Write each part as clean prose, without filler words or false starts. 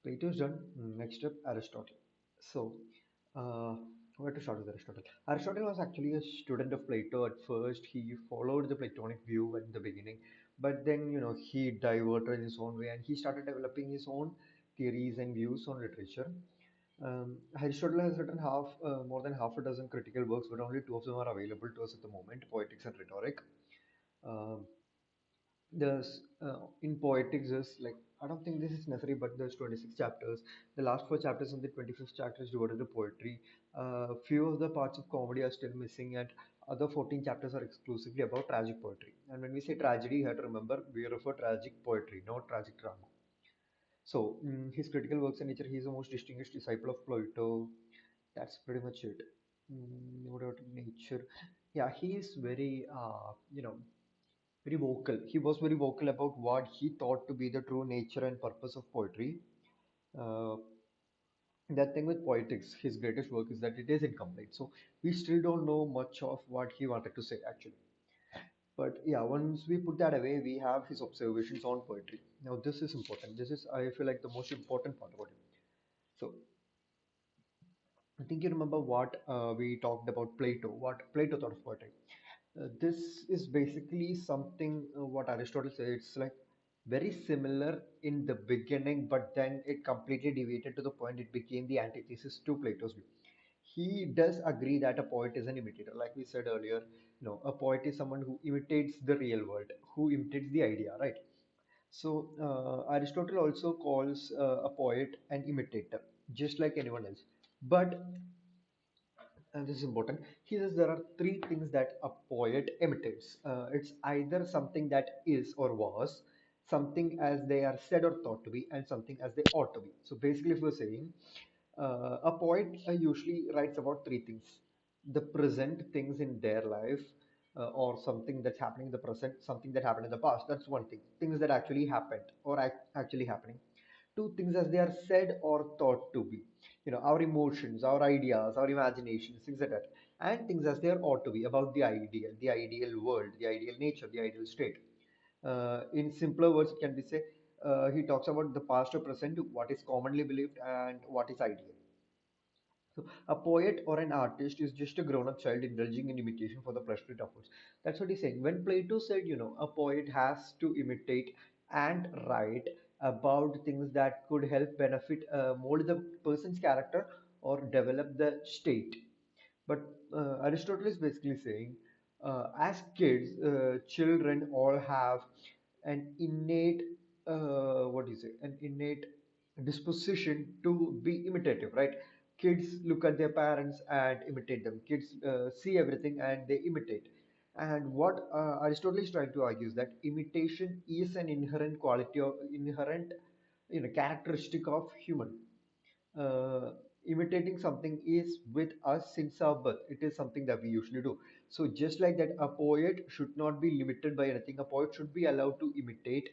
Plato's done. Next up, Aristotle. So, uh, where to start with Aristotle? Aristotle was actually a student of Plato at first. He followed the Platonic view at the beginning, but then he diverted in his own way and he started developing his own theories and views on literature. Aristotle has written more than half a dozen critical works, but only two of them are available to us at the moment: Poetics and Rhetoric. Um, there's in poetics is like I don't think this is necessary, but there's 26 chapters. The last four chapters and the 25th chapter is devoted to poetry. Few of the parts of comedy are still missing, and other 14 chapters are exclusively about tragic poetry. And when we say tragedy, you have to remember we refer tragic poetry, not tragic drama. So his critical works in nature, he is the most distinguished disciple of Plato. That's pretty much it. What about nature? Yeah, he is very very vocal. He was very vocal about what he thought to be the true nature and purpose of poetry. Uh, that thing with poetics, his greatest work is that it is incomplete. So we still don't know much of what he wanted to say actually. But yeah, once we put that away, we have his observations on poetry. Now this is important. This is, I feel like, the most important part about him. So I think you remember what we talked about Plato, what Plato thought of poetry. This is basically something what Aristotle says. It's like very similar in the beginning, but then it completely deviated to the point it became the antithesis to Plato's view. He does agree that a poet is an imitator. Like we said earlier, a poet is someone who imitates the real world, who imitates the idea, right? So Aristotle also calls a poet an imitator, just like anyone else. But and this is important. He says there are three things that a poet imitates. It's either something that is or was, something as they are said or thought to be, and something as they ought to be. So basically, if we're saying a poet usually writes about three things: the present things in their life, or something that's happening in the present, something that happened in the past. That's one thing. Things that actually happened or actually happening. Two things as they are said or thought to be, our emotions, our ideas, our imaginations, things like that, and things as they are ought to be about the ideal world, the ideal nature, the ideal state. In simpler words, it can be say, he talks about the past or present, what is commonly believed and what is ideal. So a poet or an artist is just a grown-up child indulging in imitation for the pleasure it offers. That's what he's saying. When Plato said, a poet has to imitate and write about things that could help benefit, mold the person's character or develop the state. But Aristotle is basically saying, as kids, children all have an innate, what do you say, an innate disposition to be imitative, right? Kids look at their parents and imitate them. Kids see everything and they imitate. And what Aristotle is trying to argue is that imitation is an inherent quality of inherent, characteristic of human. uh, Imitating something is with us since our birth. It is something that we usually do. So just like that, a poet should not be limited by anything. A poet should be allowed to imitate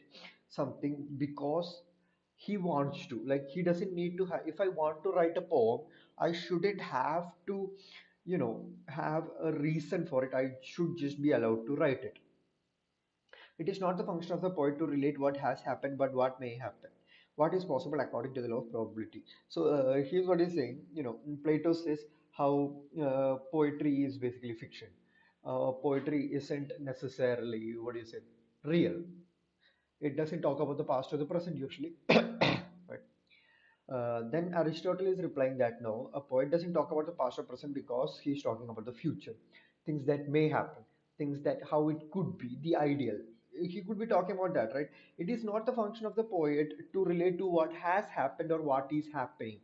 something because he wants to. Like he doesn't need to have. If I want to write a poem, I shouldn't have to, have a reason for it. I should just be allowed to write it. It is not the function of the poet to relate what has happened, but what may happen, what is possible according to the law of probability. So here's what he's saying. Plato says how poetry is basically fiction. Poetry isn't necessarily, what do you say, real. It doesn't talk about the past or the present usually. Right. Then Aristotle is replying that no, a poet doesn't talk about the past or present because he's talking about the future, things that may happen, things that how it could be, the ideal. He could be talking about that, right? It is not the function of the poet to relate to what has happened or what is happening.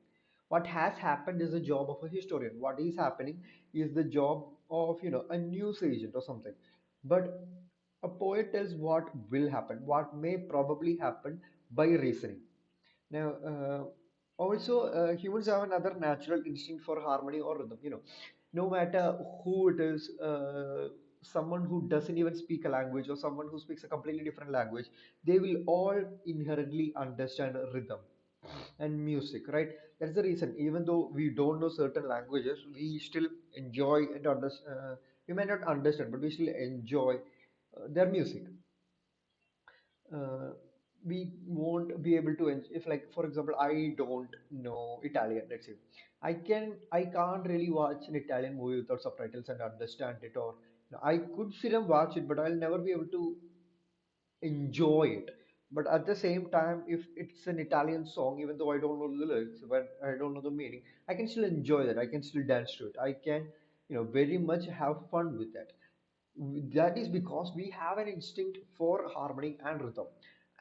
What has happened is the job of a historian. What is happening is the job of a news agent or something. But a poet tells what will happen, what may probably happen by reasoning. Now, also, humans have another natural instinct for harmony or rhythm. No matter who it is, someone who doesn't even speak a language or someone who speaks a completely different language, they will all inherently understand rhythm and music, right? That's the reason. Even though we don't know certain languages, we still enjoy and understand. We may not understand, but we still enjoy their music. Uh, we won't be able to if, like, for example, I don't know Italian, let's say. I can't really watch an Italian movie without subtitles and understand it, or I could sit and watch it, but I'll never be able to enjoy it. But at the same time, if it's an Italian song, even though I don't know the lyrics, but I don't know the meaning, I can still enjoy that. I can still dance to it. I can, very much have fun with that. That is because we have an instinct for harmony and rhythm.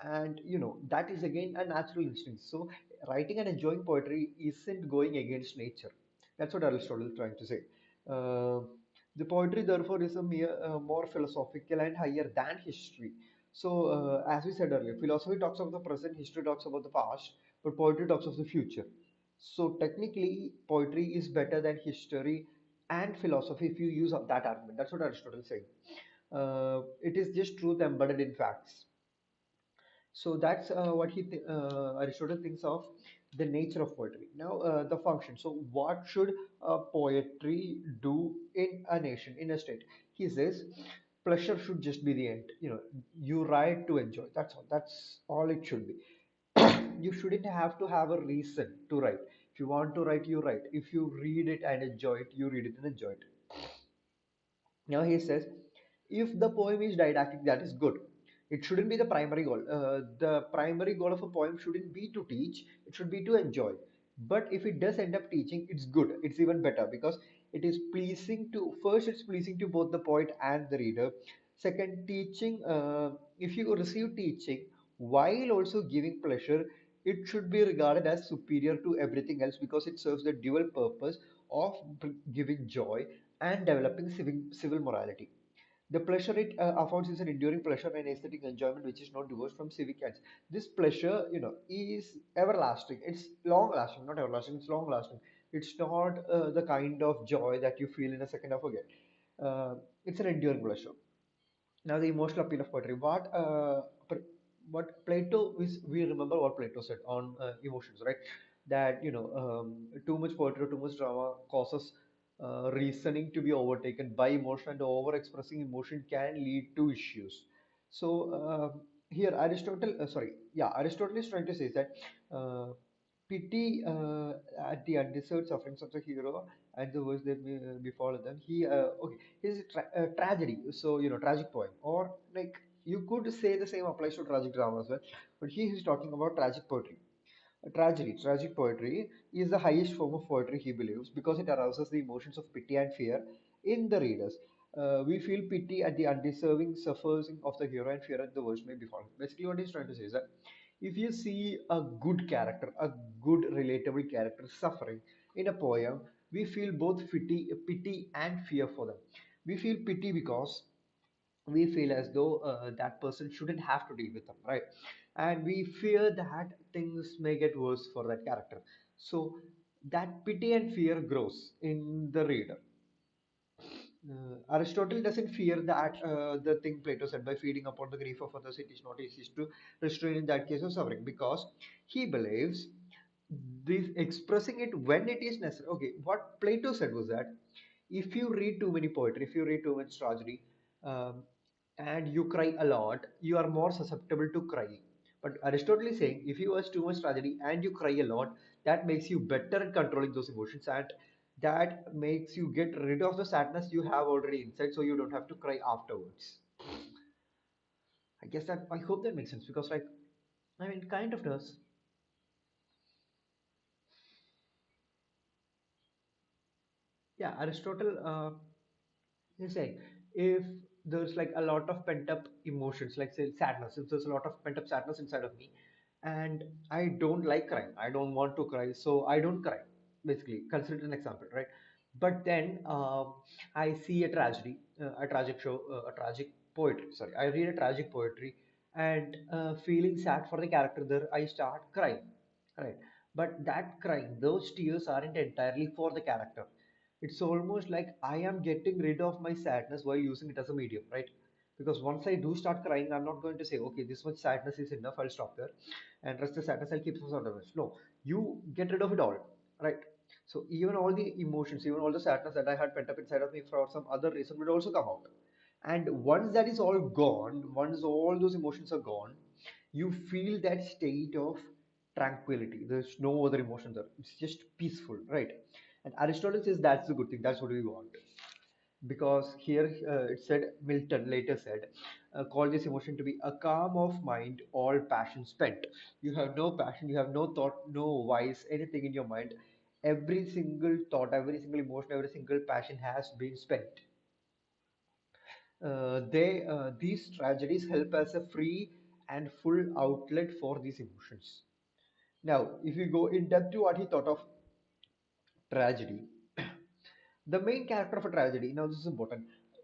And that is again a natural instinct. So writing and enjoying poetry isn't going against nature. That's what Aristotle is trying to say. Uh, the poetry, therefore, is more philosophical and higher than history. So, as we said earlier, philosophy talks about the present, history talks about the past, but poetry talks of the future. So, technically, poetry is better than history and philosophy if you use that argument. That's what Aristotle is saying. It is just truth embedded in facts. So that's what Aristotle thinks of the nature of poetry. Now, the function. So, what should poetry do in a nation, in a state? He says, pleasure should just be the end. You write to enjoy. That's all. That's all it should be. You shouldn't have to have a reason to write. If you want to write, you write. If you read it and enjoy it, you read it and enjoy it. Now he says, if the poem is didactic, that is good. It shouldn't be the primary goal. The primary goal of a poem shouldn't be to teach, it should be to enjoy. But if it does end up teaching, it's good. It's even better because it is pleasing to, first, it's pleasing to both the poet and the reader. Second, teaching, if you receive teaching while also giving pleasure, it should be regarded as superior to everything else because it serves the dual purpose of giving joy and developing civil morality. The pleasure it affords is an enduring pleasure and aesthetic enjoyment which is not divorced from civic ends. This pleasure, is everlasting. It's long lasting, not everlasting. It's long lasting. It's not the kind of joy that you feel in a second or forget. It's an enduring pleasure. Now the emotional appeal of poetry. What Plato is, we remember what Plato said on emotions, right? That too much poetry, too much drama causes reasoning to be overtaken by emotion, and over expressing emotion can lead to issues. So here Aristotle is trying to say that uh, pity at the undeserved sufferings of the hero and the worst that may befall them. Here's a tragedy. So, tragic poem. Or, like, you could say the same applies to tragic drama as well. But he is talking about tragic poetry. Tragic poetry is the highest form of poetry, he believes, because it arouses the emotions of pity and fear in the readers. We feel pity at the undeserving suffering of the hero and fear at the worst may befall. Basically, what he's trying to say is that if you see a good character, a good relatable character suffering in a poem, we feel both pity and fear for them. We feel pity because we feel as though that person shouldn't have to deal with them, right? And we fear that things may get worse for that character. So that pity and fear grows in the reader. Aristotle doesn't fear that the thing Plato said, by feeding upon the grief of others, it is not easy to restrain in that case of suffering, because he believes this expressing it when it is necessary. Okay, what Plato said was that if you read too many poetry, if you read too much tragedy, um, and you cry a lot, you are more susceptible to crying. But Aristotle is saying if you watch too much tragedy and you cry a lot, that makes you better at controlling those emotions, and that makes you get rid of the sadness you have already inside, so you don't have to cry afterwards. I guess that, I hope that makes sense, because, like, I mean, it kind of does. Yeah, Aristotle is saying if there's like a lot of pent up emotions, like say sadness, if there's a lot of pent up sadness inside of me, and I don't like crying, I don't want to cry, so I don't cry. Basically, consider an example, right? But then I see a tragedy, a tragic show, a tragic poetry. Sorry, I read a tragic poetry, and feeling sad for the character there, I start crying, right? But that crying, those tears aren't entirely for the character. It's almost like I am getting rid of my sadness while using it as a medium, right? Because once I do start crying, I'm not going to say, okay, this much sadness is enough, I'll stop there, and rest the sadness I'll keep for some others. No, you get rid of it all, right? So even all the emotions, even all the sadness that I had pent up inside of me for some other reason would also come out. And once that is all gone, once all those emotions are gone, You feel that state of tranquility. There's no other emotion there. It's just peaceful, right? And Aristotle says that's the good thing. That's what we want. Because here it said, Milton later said, call this emotion to be a calm of mind, all passion spent. You have no passion, you have no thought, no vice, anything in your mind. Every single thought, every single emotion, every single passion has been spent. These tragedies help as a free and full outlet for these emotions. Now, if you go in depth to what he thought of tragedy, the main character of a tragedy, now this is important.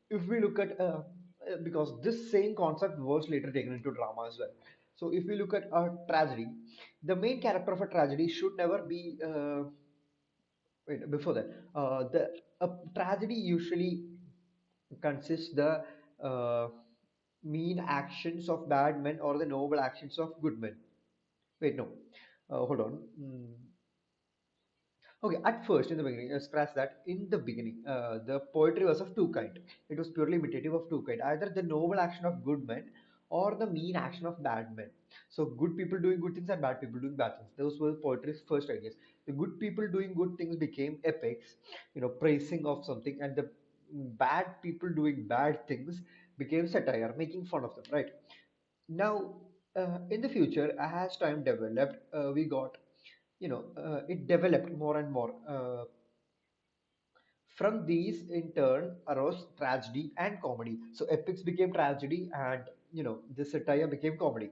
If we look at, because this same concept was later taken into drama as well. So if we look at a tragedy, the main character of a tragedy should never be, wait, before that, the a tragedy usually consists the mean actions of bad men or the noble actions of good men. Wait, no, hold on. Okay, at first, in the beginning, scratch that. In the beginning, the poetry was of two kind. It was purely imitative of two kind. Either the noble action of good men or the mean action of bad men. So good people doing good things and bad people doing bad things. Those were poetry's first ideas. The good people doing good things became epics, praising of something, and the bad people doing bad things became satire, making fun of them. Right now, in the future, as time developed, we got it developed more and more. From these, in turn, arose tragedy and comedy. So epics became tragedy, and the satire became comedy.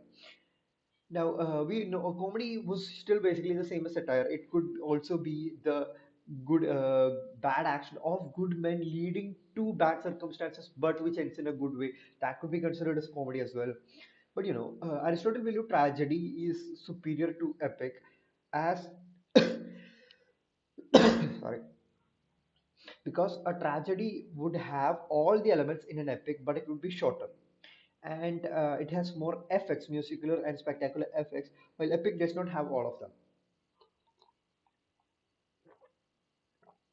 Now we know comedy was still basically the same as satire. It could also be the bad action of good men leading to bad circumstances, but which ends in a good way. That could be considered as comedy as well. But Aristotle believed tragedy is superior to epic, as sorry, because a tragedy would have all the elements in an epic, but it would be shorter, and it has more effects, musical and spectacular effects, while epic does not have all of them.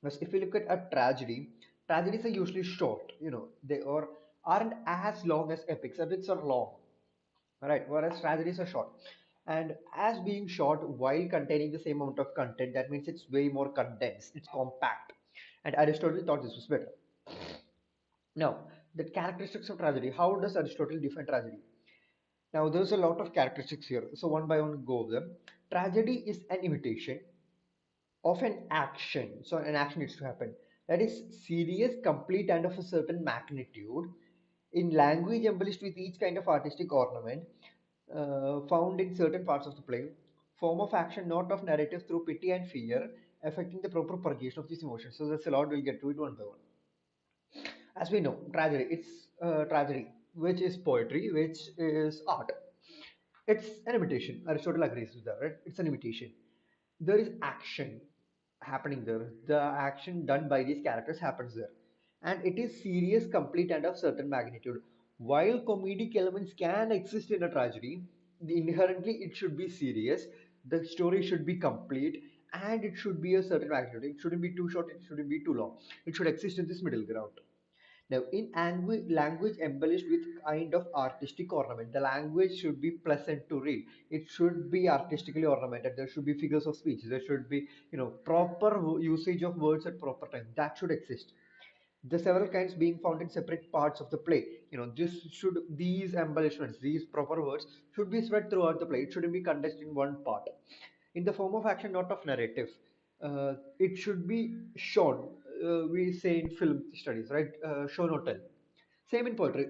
Because if you look at a tragedy, tragedies are usually short. They aren't as long as epics. Epics are long, right? Whereas tragedies are short. And as being short while containing the same amount of content, that means it's way more condensed. It's compact. And Aristotle thought this was better. Now, the characteristics of tragedy. How does Aristotle define tragedy? Now, there's a lot of characteristics here. So one by one, go over them. Tragedy is an imitation of an action. So an action needs to happen. That is serious, complete, and of a certain magnitude in language embellished with each kind of artistic ornament found in certain parts of the play. Form of action, not of narrative through pity and fear, affecting the proper purgation of these emotions. So that's a lot. We'll get to it one by one. As we know, tragedy, it's tragedy, which is poetry, which is art. It's an imitation. Aristotle agrees with that, right? It's an imitation. There is action happening there. The action done by these characters happens there. And it is serious, complete, and of certain magnitude. While comedic elements can exist in a tragedy, inherently it should be serious, the story should be complete, and it should be a certain magnitude. It shouldn't be too short, it shouldn't be too long. It should exist in this middle ground. Now, in language embellished with kind of artistic ornament, the language should be pleasant to read. It should be artistically ornamented. There should be figures of speech. There should be, proper usage of words at proper time. That should exist. The several kinds being found in separate parts of the play. These embellishments, these proper words should be spread throughout the play. It shouldn't be condensed in one part. In the form of action, not of narrative. It should be shown. We say in film studies, right? Show not tell. Same in poetry.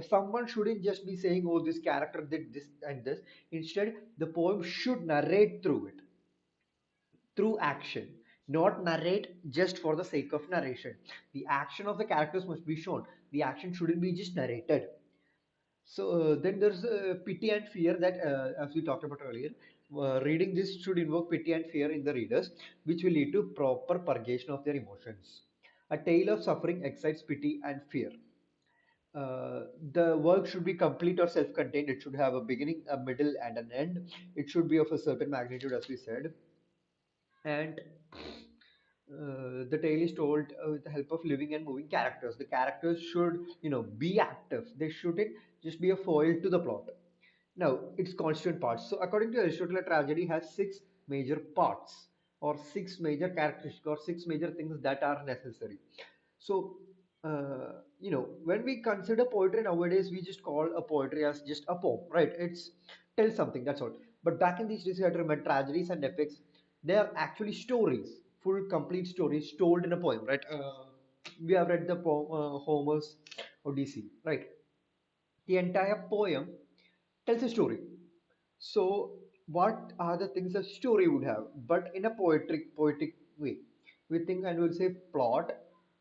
Someone shouldn't just be saying, "Oh, this character did this and this." Instead, the poem should narrate through it, through action, not narrate just for the sake of narration. The action of the characters must be shown. The action shouldn't be just narrated. So then there's pity and fear that, as we talked about earlier, reading this should invoke pity and fear in the readers, which will lead to proper purgation of their emotions. A tale of suffering excites pity and fear. The work should be complete or self-contained. It should have a beginning, a middle, and an end. It should be of a certain magnitude, as we said. And the tale is told with the help of living and moving characters. The characters should, be active. They shouldn't just be a foil to the plot. Now, its constituent parts. So, according to Aristotle, a tragedy has six major parts, or six major characteristics, or six major things that are necessary. So, when we consider poetry nowadays, we just call a poetry as just a poem, right? It's tells something, that's all. But back in these days, you have to remember tragedies and epics, they are actually stories, full, complete stories told in a poem, right? We have read the poem Homer's Odyssey, right? The entire poem tells a story. So, what are the things a story would have? But in a poetic way, we think and we'll say plot.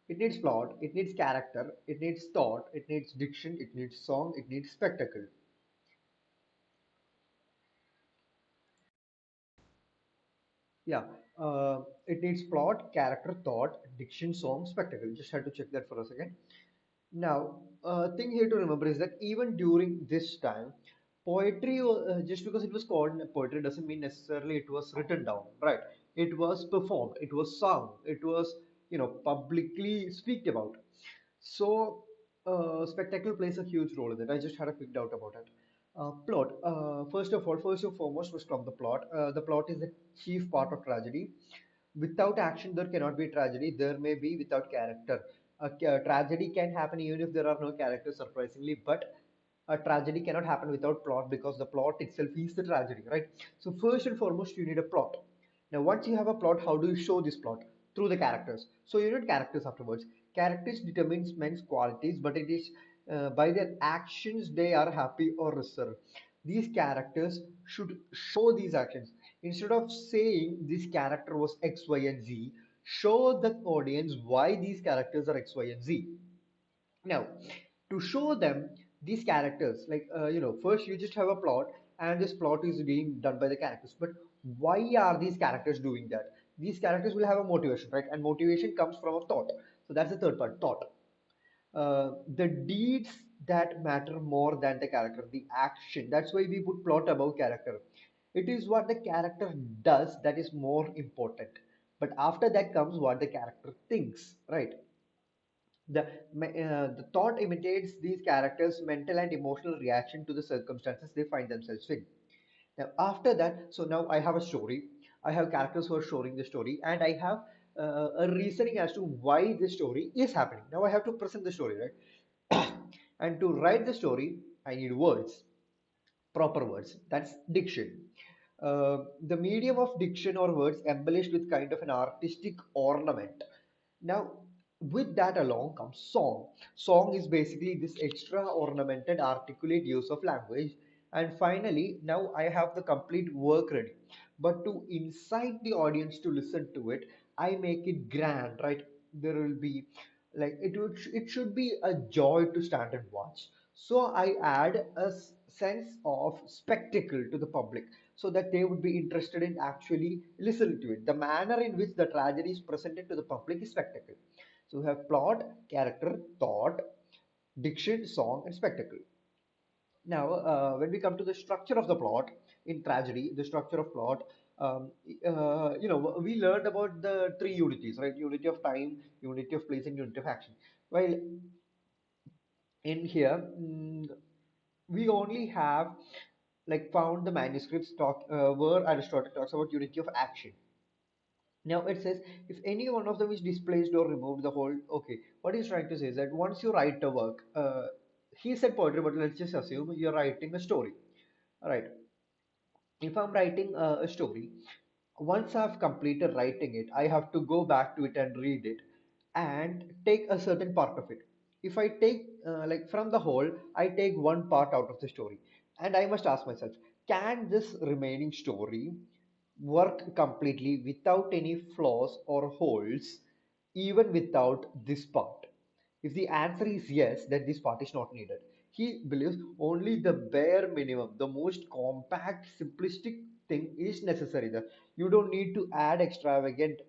It needs plot. It needs character. It needs thought. It needs diction. It needs song. It needs spectacle. Yeah. It needs plot, character, thought, diction, song, spectacle. Just had to check that for a second. Now, thing here to remember is that even during this time, poetry, just because it was called poetry doesn't mean necessarily it was written down, right? It was performed, it was sung, it was, publicly speaked about. So, spectacle plays a huge role in it. I just had a quick doubt about it. Plot. First of all, first and foremost was from the plot. The plot is the chief part of tragedy. Without action, there cannot be tragedy. There may be without character. A tragedy can happen even if there are no characters, surprisingly, but a tragedy cannot happen without plot because the plot itself is the tragedy, right? So, first and foremost, you need a plot. Now, once you have a plot, how do you show this plot? Through the characters. So, you need characters afterwards. Characters determines men's qualities, but it is by their actions they are happy or reserved. These characters should show these actions. Instead of saying this character was X, Y, and Z, show the audience why these characters are X, Y, and Z. Now, to show them these characters, like first you just have a plot, and this plot is being done by the characters. But why are these characters doing that? These characters will have a motivation, right? And motivation comes from a thought. So that's the third part, thought. The deeds that matter more than the character, the action. That's why we put plot above character. It is what the character does that is more important. But after that comes what the character thinks, right? The thought imitates these characters' mental and emotional reaction to the circumstances they find themselves in. Now, after that, so now I have a story. I have characters who are showing the story, and I have a reasoning as to why this story is happening. Now I have to present the story, right? And to write the story, I need words, proper words. That's diction. The medium of diction or words embellished with kind of an artistic ornament. Now, with that along comes song. Song is basically this extra ornamented, articulate use of language. And finally, now I have the complete work ready. But to incite the audience to listen to it, I make it grand, right? There will be like it should be a joy to stand and watch. So I add a sense of spectacle to the public so that they would be interested in actually listening to it. The manner in which the tragedy is presented to the public is spectacle. So we have plot, character, thought, diction, song, and spectacle. Now, when we come to the structure of the plot in tragedy, the structure of plot, um, we learned about the three unities, right? Unity of time, unity of place, and unity of action. While in here, we only have like found the manuscripts talk where Aristotle talks about unity of action. Now it says if any one of them is displaced or removed, the whole okay. What he's trying to say is that once you write a work, he said poetry, but let's just assume you're writing a story. All right. If I'm writing a story, once I've completed writing it, I have to go back to it and read it and take a certain part of it. If I take, like from the whole, I take one part out of the story, and I must ask myself, can this remaining story work completely without any flaws or holes, even without this part? If the answer is yes, then this part is not needed. He believes only the bare minimum, the most compact, simplistic thing is necessary there. You don't need to add extravagant,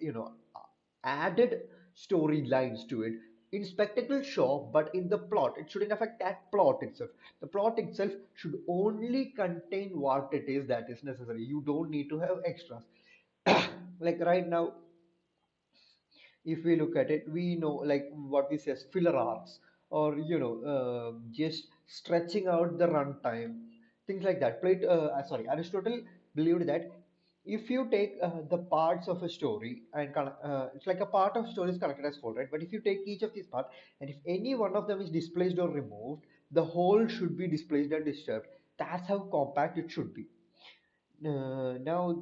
added storylines to it. In spectacle, sure, but in the plot, it shouldn't affect that plot itself. The plot itself should only contain what it is that is necessary. You don't need to have extras. Like right now, if we look at it, we know like what we say as filler arcs, or just stretching out the runtime. things like that. Aristotle believed that if you take the parts of a story and it's like a part of story is connected as whole, right? But if you take each of these parts and if any one of them is displaced or removed, the whole should be displaced and disturbed. That's how compact it should be. Now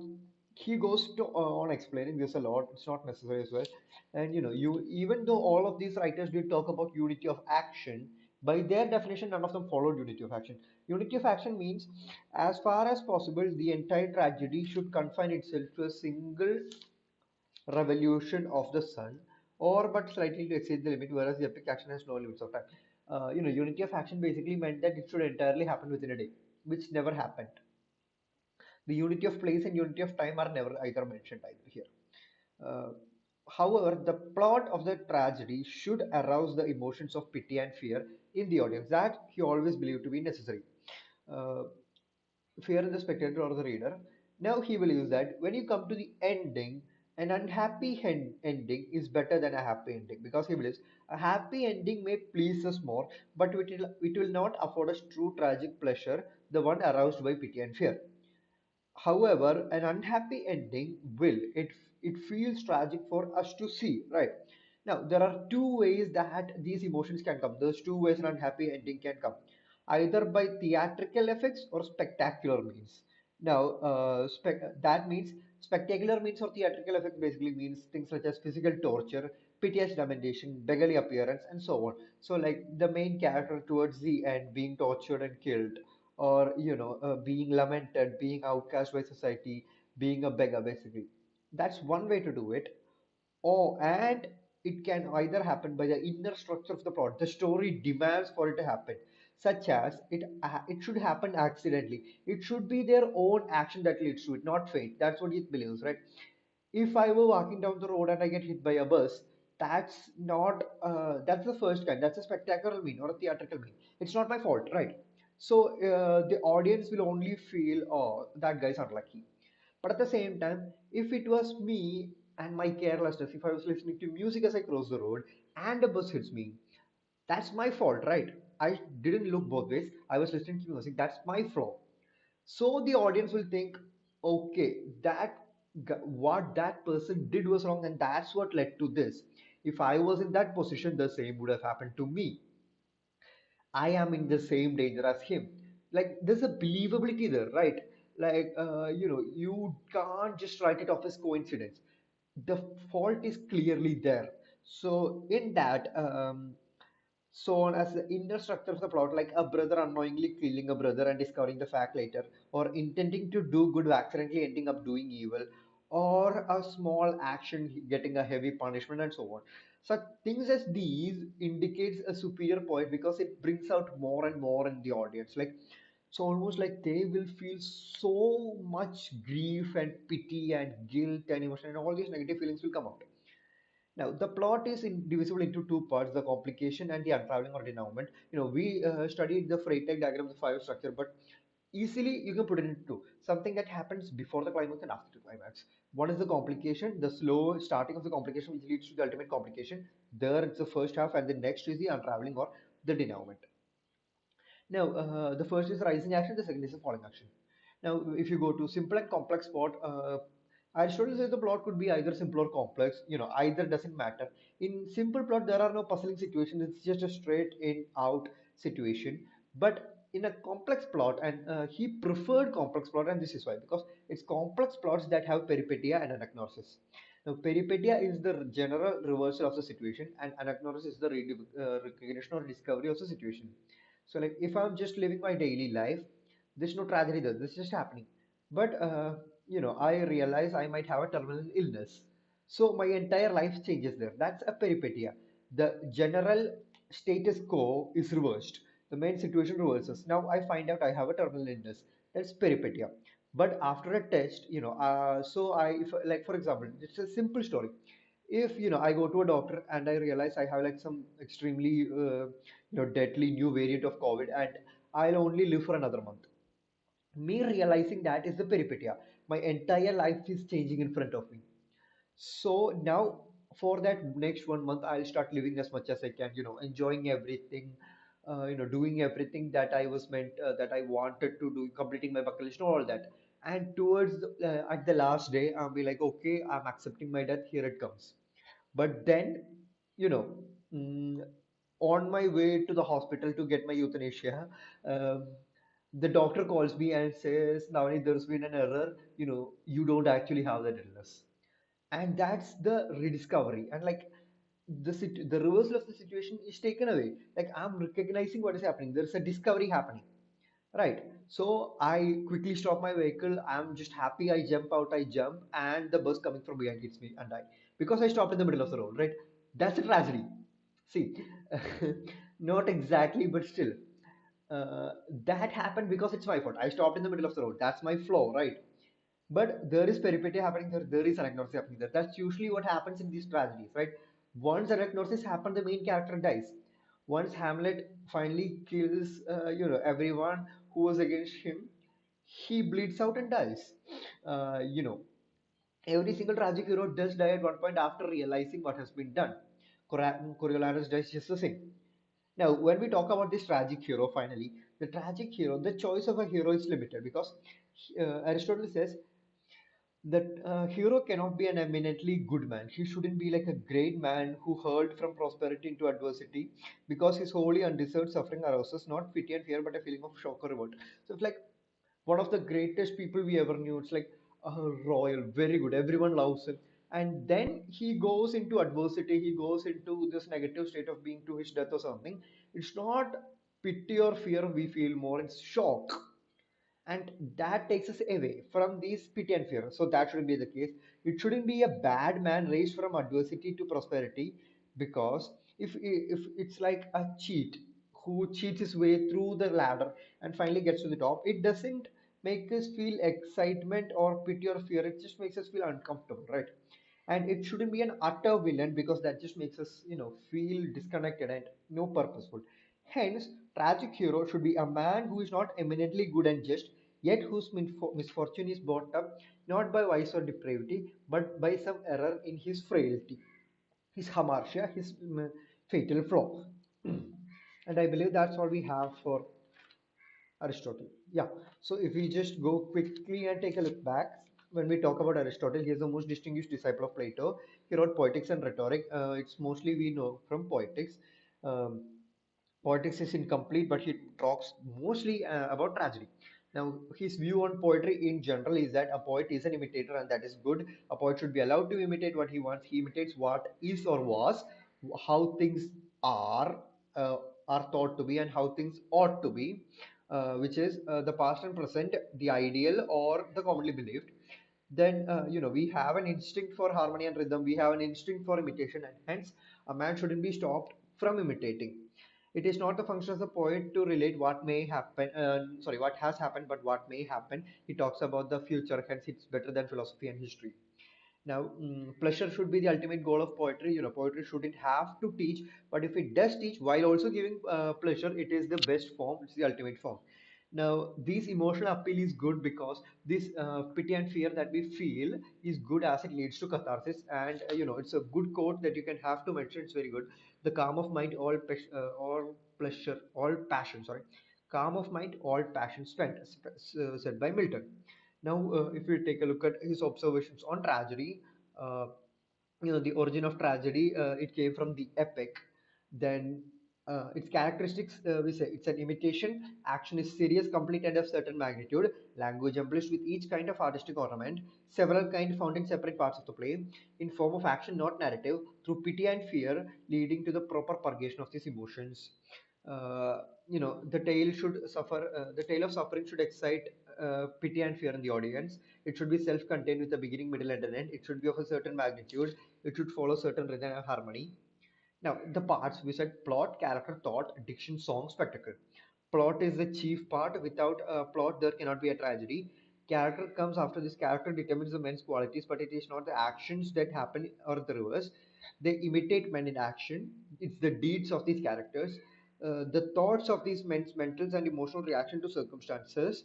he goes to on explaining this a lot. It's not necessary as well. And you even though all of these writers did talk about unity of action, by their definition, none of them followed unity of action. Unity of action means, as far as possible, the entire tragedy should confine itself to a single revolution of the sun, or but slightly to exceed the limit, whereas the epic action has no limits of time. Unity of action basically meant that it should entirely happen within a day, which never happened. The unity of place and unity of time are never either mentioned either here. Uh, However, the plot of the tragedy should arouse the emotions of pity and fear in the audience. That he always believed to be necessary. Uh, Fear in the spectator or the reader. Now he believes that when you come to the ending, an unhappy ending is better than a happy ending, because he believes a happy ending may please us more, but it will not afford us true tragic pleasure, the one aroused by pity and fear. However, an unhappy ending will. It feels tragic for us to see, right? Now, there are two ways that these emotions can come. There's two ways an unhappy ending can come, either by theatrical effects or spectacular means. Now, that means spectacular means or theatrical effects basically means things such as physical torture, piteous lamentation, beggarly appearance, and so on. So, like the main character towards the end being tortured and killed, or being lamented, being outcast by society, being a beggar basically. That's one way to do it. Oh, and it can either happen by the inner structure of the plot. The story demands for it to happen, such as it should happen accidentally. It should be their own action that leads to it, not fate. That's what it believes, right? If I were walking down the road and I get hit by a bus, that's not that's the first kind. That's a spectacular mean or a theatrical mean. It's not my fault, right? So the audience will only feel, oh, that guy's unlucky. But at the same time, if it was me and my carelessness, if I was listening to music as I cross the road and a bus hits me, that's my fault, right? I didn't look both ways. I was listening to music. That's my flaw. So the audience will think, okay, what that person did was wrong, and that's what led to this. If I was in that position, the same would have happened to me. I am in the same danger as him. Like there's a believability there, right? Like you can't just write it off as coincidence. The fault is clearly there. So in that, so on as the inner structure of the plot, like a brother unknowingly killing a brother and discovering the fact later, or intending to do good accidentally ending up doing evil, or a small action getting a heavy punishment, and so on. Such things as these indicates a superior point because it brings out more and more in the audience. Like it's almost like they will feel so much grief and pity and guilt and emotion, and all these negative feelings will come out. Now, the plot is divisible into two parts, the complication and the unraveling or denouement. We studied the Freytag diagram of the five structure, but easily you can put it into two. Something that happens before the climax and after the climax. One is the complication, the slow starting of the complication, which leads to the ultimate complication. There, it's the first half, and the next is the unraveling or the denouement. Now, the first is rising action, the second is a falling action. Now, if you go to simple and complex plot, Aristotle says the plot could be either simple or complex. Either doesn't matter. In simple plot, there are no puzzling situations. It's just a straight in out situation. But in a complex plot, and he preferred complex plot, and this is why, because it's complex plots that have peripeteia and anagnosis. Now, peripeteia is the general reversal of the situation, and anagnosis is the recognition or discovery of the situation. So, like, if I'm just living my daily life, there's no tragedy there. This is just happening. But I realize I might have a terminal illness. So my entire life changes there. That's a peripeteia. The general status quo is reversed. The main situation reverses. Now I find out I have a terminal illness. That's peripeteia. But after a test, so if like for example, it's a simple story. If I go to a doctor and I realize I have like some extremely deadly new variant of COVID, and I'll only live for another month. Me realizing that is the peripeteia. My entire life is changing in front of me. So now for that next 1 month, I'll start living as much as I can, enjoying everything, doing everything that I was meant, that I wanted to do, completing my bucket list, all that. And towards at the last day, I'll be like, okay, I'm accepting my death. Here it comes. But then, you know, mm, on my way to the hospital to get my euthanasia, um, the doctor calls me and says, Navani, there's been an error. You don't actually have that illness. And that's the rediscovery. And like the reversal of the situation is taken away. Like I'm recognizing what is happening. There's a discovery happening. Right. So I quickly stop my vehicle. I'm just happy. I jump out. I jump, and the bus coming from behind hits me and die because I stopped in the middle of the road. Right. That's a tragedy. See, not exactly, but still, uh, that happened because it's my fault. I stopped in the middle of the road. That's my flaw, right? But there is peripety happening there. There is anagnosis happening there. That's usually what happens in these tragedies, right? Once anagnosis happens, the main character dies. Once Hamlet finally kills, everyone who was against him, he bleeds out and dies. Every single tragic hero does die at one point after realizing what has been done. Coriolanus dies just the same. Now, when we talk about this tragic hero, finally, the tragic hero, the choice of a hero is limited because Aristotle says that hero cannot be an eminently good man. He shouldn't be like a great man who hurled from prosperity into adversity because his wholly undeserved suffering arouses not pity and fear but a feeling of shock or revolt. So it's like one of the greatest people we ever knew. It's like royal, very good. Everyone loves him. And then he goes into adversity, he goes into this negative state of being to his death or something. It's not pity or fear we feel more, it's shock, and that takes us away from these pity and fear. So that shouldn't be the case. It shouldn't be a bad man raised from adversity to prosperity, because if it's like a cheat who cheats his way through the ladder and finally gets to the top, it doesn't make us feel excitement or pity or fear. It just makes us feel uncomfortable, right? And it shouldn't be an utter villain because that just makes us feel disconnected and no purposeful. Hence, tragic hero should be a man who is not eminently good and just, yet whose misfortune is brought up not by vice or depravity but by some error in his frailty, his hamartia, his fatal flaw. And I believe that's all we have for Aristotle. Yeah. So if we just go quickly and take a look back, when we talk about Aristotle, he is the most distinguished disciple of Plato. He wrote Poetics and Rhetoric. It's mostly we know from Poetics. Um, Poetics is incomplete, but he talks mostly about tragedy. Now, his view on poetry in general is that a poet is an imitator, and that is good. A poet should be allowed to imitate what he wants. He imitates what is or was, how things are uh, are thought to be, and how things ought to be, which is the past and present, the ideal or the commonly believed. Then we have an instinct for harmony and rhythm. We have an instinct for imitation, and hence a man shouldn't be stopped from imitating. It is not the function of the poet to relate what may happen, sorry, what has happened, but what may happen. He talks about the future, hence it's better than philosophy and history. Now, pleasure should be the ultimate goal of poetry. Poetry shouldn't have to teach, but if it does teach while also giving pleasure, it is the best form. It's the ultimate form. Now, this emotional appeal is good because this pity and fear that we feel is good as it leads to catharsis. And it's a good quote that you can have to mention. It's very good. The calm of mind, all pleasure, all passion. Sorry, calm of mind, all passion spent, said by Milton. Now, if we take a look at his observations on tragedy, uh, the origin of tragedy, it came from the epic. Then its characteristics, we say it's an imitation. Action is serious, complete, and of certain magnitude. Language embellished with each kind of artistic ornament. Several kinds found in separate parts of the play, in form of action, not narrative, through pity and fear, leading to the proper purgation of these emotions. Uh, the tale of suffering should excite pity and fear in the audience. It should be self-contained with a beginning, middle, and an end. It should be of a certain magnitude. It should follow certain rhythm and harmony. Now, the parts we said: plot, character, thought, diction, song, spectacle. Plot is the chief part. Without a plot, there cannot be a tragedy. Character comes after this. Character determines the men's qualities, but it is not the actions that happen or the reverse. They imitate men in action. It's the deeds of these characters, the thoughts of these men's mental and emotional reaction to circumstances.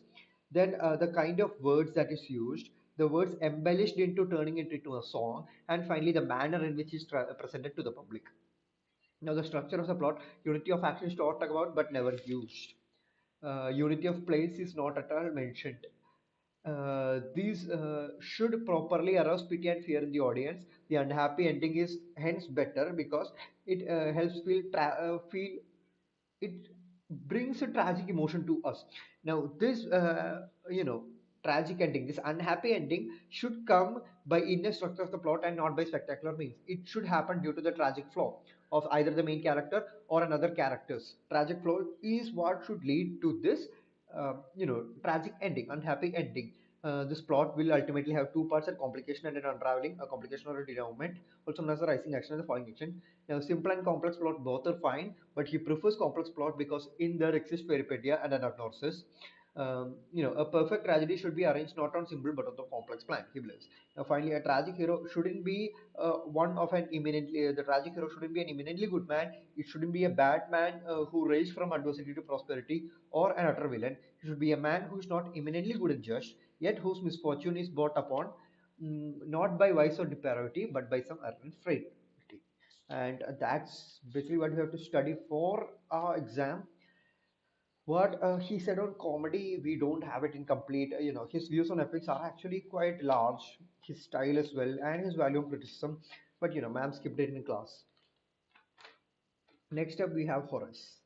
Then the kind of words that is used, the words embellished into turning it into a song, and finally the manner in which is presented to the public. Now, the structure of the plot, unity of action is talked about but never used. Unity of place is not at all mentioned. These should properly arouse pity and fear in the audience. The unhappy ending is hence better because it helps feel it brings a tragic emotion to us. Now, this tragic ending, this unhappy ending, should come by inner structure of the plot and not by spectacular means. It should happen due to the tragic flaw of either the main character or another characters. Tragic flaw is what should lead to this, tragic ending, unhappy ending. This plot will ultimately have two parts: a complication and an unraveling, a complication or a denouement, also known as the rising action and the falling action. Now, simple and complex plot both are fine, but he prefers complex plot because in there exists peripedia and anagnosis. A perfect tragedy should be arranged not on simple but on the complex plan, he believes. Now, finally, a tragic hero shouldn't be the tragic hero shouldn't be an eminently good man. It shouldn't be a bad man who raised from adversity to prosperity or an utter villain. He should be a man who is not eminently good and just, yet whose misfortune is brought upon not by vice or depravity, but by some errant frailty. And that's basically what we have to study for our exam. What he said on comedy, we don't have it in complete. His views on ethics are actually quite large. His style as well, and his value on criticism. But ma'am skipped it in class. Next up, we have Horace.